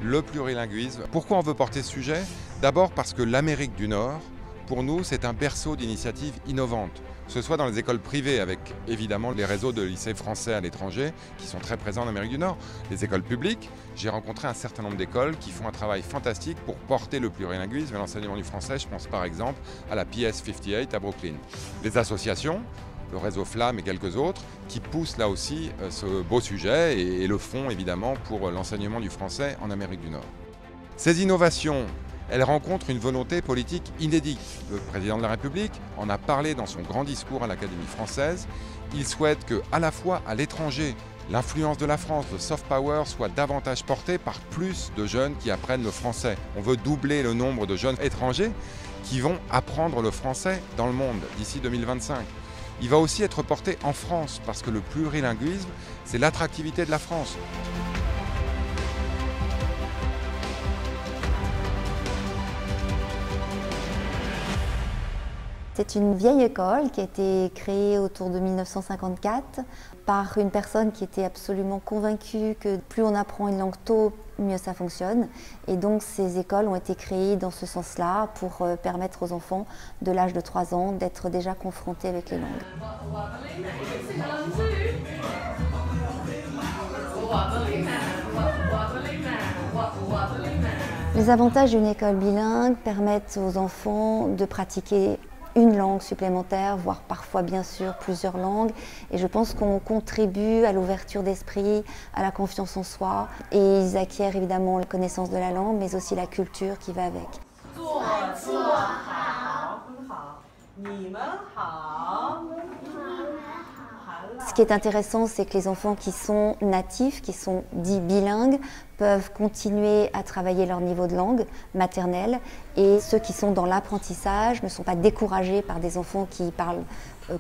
le plurilinguisme. Pourquoi on veut porter ce sujet? D'abord parce que l'Amérique du Nord, pour nous, c'est un berceau d'initiatives innovantes. Que ce soit dans les écoles privées, avec évidemment les réseaux de lycées français à l'étranger qui sont très présents en Amérique du Nord. Les écoles publiques, j'ai rencontré un certain nombre d'écoles qui font un travail fantastique pour porter le plurilinguisme et l'enseignement du français. Je pense par exemple à la PS 58 à Brooklyn. Les associations, le réseau Flamme et quelques autres, qui poussent là aussi ce beau sujet et le font évidemment pour l'enseignement du français en Amérique du Nord. Ces innovations, elles rencontrent une volonté politique inédite. Le président de la République en a parlé dans son grand discours à l'Académie française. Il souhaite qu'à la fois à l'étranger, l'influence de la France, le soft power, soit davantage portée par plus de jeunes qui apprennent le français. On veut doubler le nombre de jeunes étrangers qui vont apprendre le français dans le monde d'ici 2025. Il va aussi être porté en France, parce que le plurilinguisme, c'est l'attractivité de la France. C'est une vieille école qui a été créée autour de 1954 par une personne qui était absolument convaincue que plus on apprend une langue tôt, mieux ça fonctionne. Et donc ces écoles ont été créées dans ce sens-là pour permettre aux enfants de l'âge de 3 ans d'être déjà confrontés avec les langues. Les avantages d'une école bilingue permettent aux enfants de pratiquer une langue supplémentaire, voire parfois bien sûr plusieurs langues. Et je pense qu'on contribue à l'ouverture d'esprit, à la confiance en soi. Et ils acquièrent évidemment la connaissance de la langue, mais aussi la culture qui va avec. Ce qui est intéressant, c'est que les enfants qui sont natifs, qui sont dits bilingues, peuvent continuer à travailler leur niveau de langue maternelle, et ceux qui sont dans l'apprentissage ne sont pas découragés par des enfants qui parlent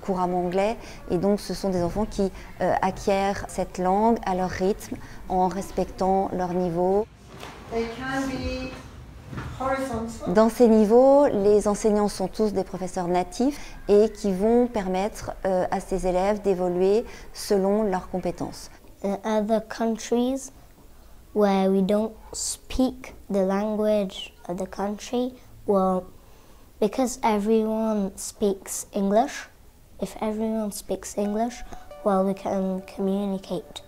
couramment anglais, et donc ce sont des enfants qui acquièrent cette langue à leur rythme en respectant leur niveau. Dans ces niveaux, les enseignants sont tous des professeurs natifs et qui vont permettre à ces élèves d'évoluer selon leurs compétences. In other countries where we don't speak the language of the country, well, because everyone speaks English, if everyone speaks English, well, we can communicate.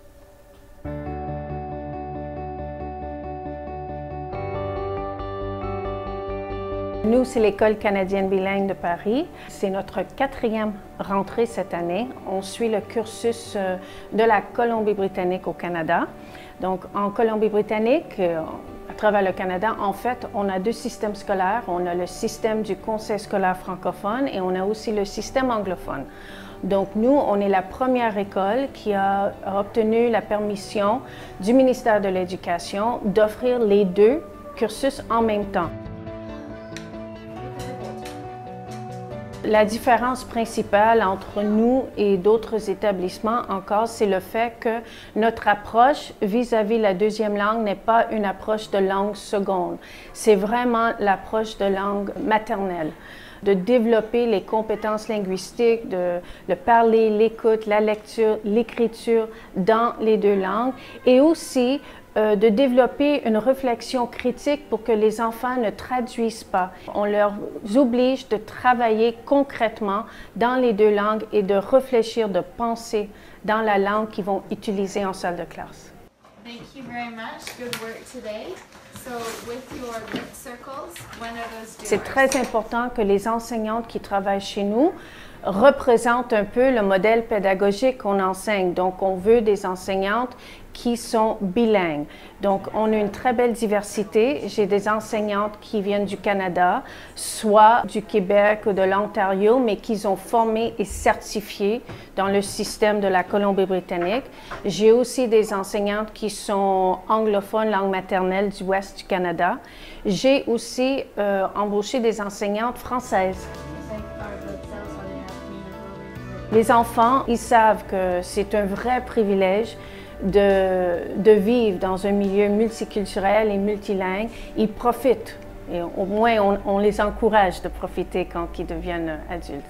Nous, c'est l'École canadienne bilingue de Paris. C'est notre 4e rentrée cette année. On suit le cursus de la Colombie-Britannique au Canada. Donc, en Colombie-Britannique, à travers le Canada, en fait, on a 2 systèmes scolaires. On a le système du Conseil scolaire francophone et on a aussi le système anglophone. Donc, nous, on est la première école qui a obtenu la permission du ministère de l'Éducation d'offrir les 2 cursus en même temps. La différence principale entre nous et d'autres établissements encore, c'est le fait que notre approche vis-à-vis la 2e langue n'est pas une approche de langue seconde. C'est vraiment l'approche de langue maternelle, de développer les compétences linguistiques, de le parler, l'écoute, la lecture, l'écriture dans les 2 langues, et aussi de développer une réflexion critique pour que les enfants ne traduisent pas. On leur oblige de travailler concrètement dans les 2 langues et de réfléchir, de penser dans la langue qu'ils vont utiliser en salle de classe. Thank you very much. Good work today. So with your lip circles, when are those due? C'est très important que les enseignantes qui travaillent chez nous représentent un peu le modèle pédagogique qu'on enseigne. Donc, on veut des enseignantes qui sont bilingues. Donc, on a une très belle diversité. J'ai des enseignantes qui viennent du Canada, soit du Québec ou de l'Ontario, mais qui sont formées et certifiées dans le système de la Colombie-Britannique. J'ai aussi des enseignantes qui sont anglophones, langue maternelle du Ouest du Canada. J'ai aussi embauché des enseignantes françaises. Les enfants, ils savent que c'est un vrai privilège de vivre dans un milieu multiculturel et multilingue. Ils profitent et au moins on les encourage de profiter quand ils deviennent adultes.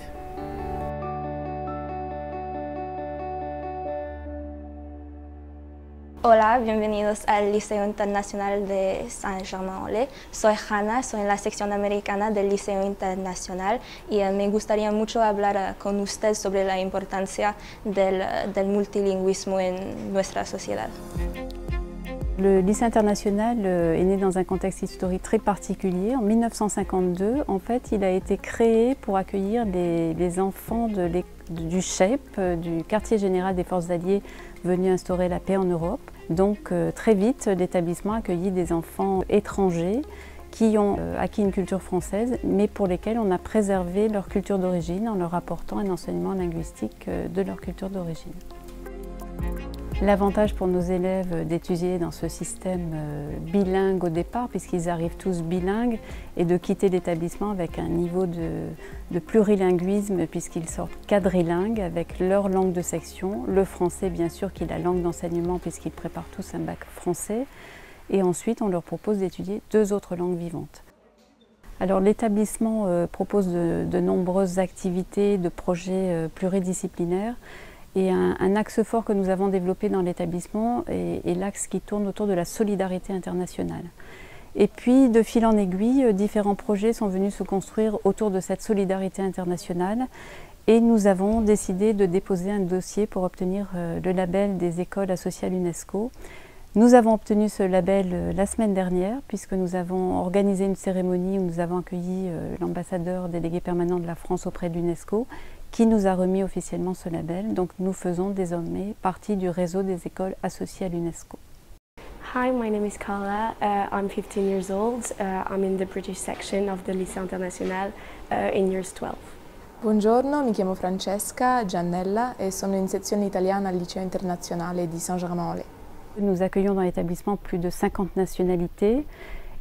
Hola, bienvenidos al Liceo Internacional de Saint-Germain-en-Laye. Soy Hannah, soy en la sección americana del Liceo Internacional y me gustaría mucho hablar con usted sobre la importancia del multilingüismo en nuestra sociedad. Le lycée international est né dans un contexte historique très particulier. En 1952, en fait, il a été créé pour accueillir les enfants du SHAPE, du quartier général des forces alliées venus instaurer la paix en Europe. Donc très vite, l'établissement a accueilli des enfants étrangers qui ont acquis une culture française, mais pour lesquels on a préservé leur culture d'origine en leur apportant un enseignement linguistique de leur culture d'origine. L'avantage pour nos élèves d'étudier dans ce système bilingue au départ, puisqu'ils arrivent tous bilingues, et de quitter l'établissement avec un niveau de plurilinguisme, puisqu'ils sortent quadrilingues avec leur langue de section, le français bien sûr qui est la langue d'enseignement puisqu'ils préparent tous un bac français, et ensuite on leur propose d'étudier 2 autres langues vivantes. Alors l'établissement propose de nombreuses activités, de projets pluridisciplinaires. Et un axe fort que nous avons développé dans l'établissement est l'axe qui tourne autour de la solidarité internationale. Et puis, de fil en aiguille, différents projets sont venus se construire autour de cette solidarité internationale. Et nous avons décidé de déposer un dossier pour obtenir le label des écoles associées à l'UNESCO. Nous avons obtenu ce label la semaine dernière, puisque nous avons organisé une cérémonie où nous avons accueilli l'ambassadeur délégué permanent de la France auprès de l'UNESCO, qui nous a remis officiellement ce label. Donc nous faisons désormais partie du réseau des écoles associées à l'UNESCO. Hi, my name is Carla. I'm 15 years old. I'm in the British section of the Liceo International in years 12. Buongiorno, mi chiamo Francesca Giannella e sono in sezione italiana al Liceo Internazionale di Saint-Germain-en-Laye. Nous accueillons dans l'établissement plus de 50 nationalités.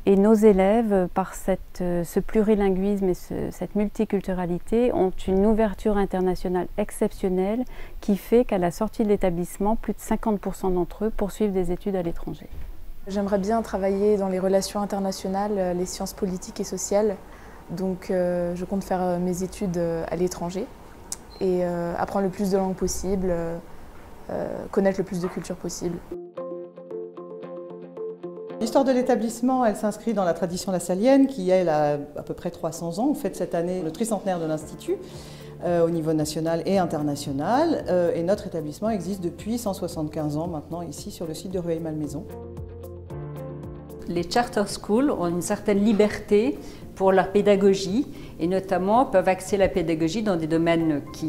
Et nos élèves, par ce plurilinguisme et cette multiculturalité, ont une ouverture internationale exceptionnelle qui fait qu'à la sortie de l'établissement, plus de 50% d'entre eux poursuivent des études à l'étranger. J'aimerais bien travailler dans les relations internationales, les sciences politiques et sociales. Donc je compte faire mes études à l'étranger et apprendre le plus de langues possible, connaître le plus de cultures possible. L'histoire de l'établissement, elle s'inscrit dans la tradition lassalienne qui, elle, a à peu près 300 ans. On fête cette année le tricentenaire de l'Institut au niveau national et international. Et notre établissement existe depuis 175 ans maintenant ici sur le site de Rueil-Malmaison. Les charter schools ont une certaine liberté pour leur pédagogie et notamment peuvent axer la pédagogie dans des domaines qui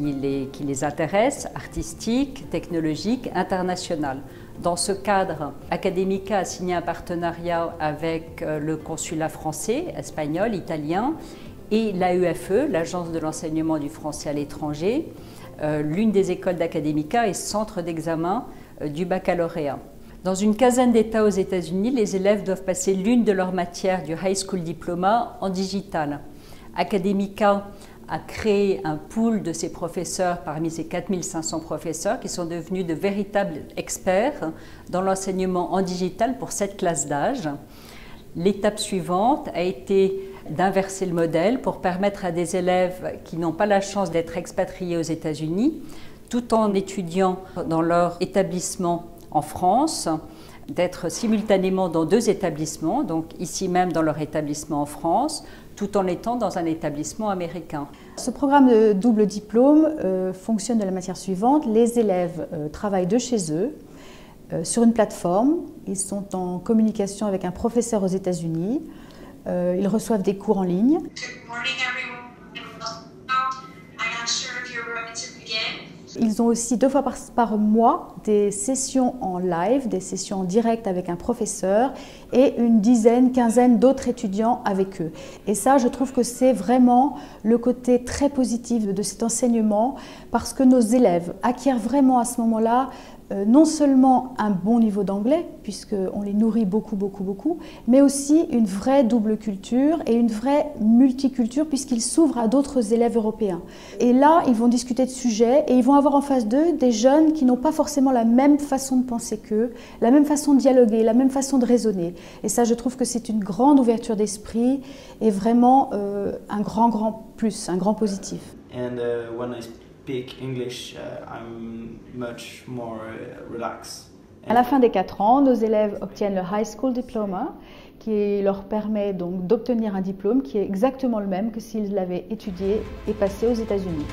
les intéressent, artistiques, technologiques, internationaux. Dans ce cadre, Academica a signé un partenariat avec le consulat français, espagnol, italien et l'AEFE, l'Agence de l'enseignement du français à l'étranger. L'une des écoles d'Academica est centre d'examen du baccalauréat. Dans une quinzaine d'États aux États-Unis, les élèves doivent passer l'une de leurs matières du High School Diploma en digital. Academica a créé un pool de ses professeurs parmi ses 4500 professeurs qui sont devenus de véritables experts dans l'enseignement en digital pour cette classe d'âge. L'étape suivante a été d'inverser le modèle pour permettre à des élèves qui n'ont pas la chance d'être expatriés aux États-Unis, tout en étudiant dans leur établissement en France, d'être simultanément dans 2 établissements, donc ici même dans leur établissement en France, tout en étant dans un établissement américain. Ce programme de double diplôme fonctionne de la manière suivante. Les élèves travaillent de chez eux sur une plateforme. Ils sont en communication avec un professeur aux États-Unis. Ils reçoivent des cours en ligne. Ils ont aussi 2 fois par mois des sessions en live, des sessions en direct avec un professeur et une dizaine, quinzaine d'autres étudiants avec eux. Et ça, je trouve que c'est vraiment le côté très positif de cet enseignement parce que nos élèves acquièrent vraiment à ce moment-là non seulement un bon niveau d'anglais, puisqu'on les nourrit beaucoup, mais aussi une vraie double culture et une vraie multiculture, puisqu'ils s'ouvrent à d'autres élèves européens. Et là, ils vont discuter de sujets et ils vont avoir en face d'eux des jeunes qui n'ont pas forcément la même façon de penser qu'eux, la même façon de dialoguer, la même façon de raisonner. Et ça, je trouve que c'est une grande ouverture d'esprit et vraiment un grand plus, un grand positif. When I speak English, I'm much more relaxed À la fin des 4 ans, nos élèves obtiennent le High School Diploma, qui leur permet donc d'obtenir un diplôme qui est exactement le même que s'ils l'avaient étudié et passé aux États-Unis.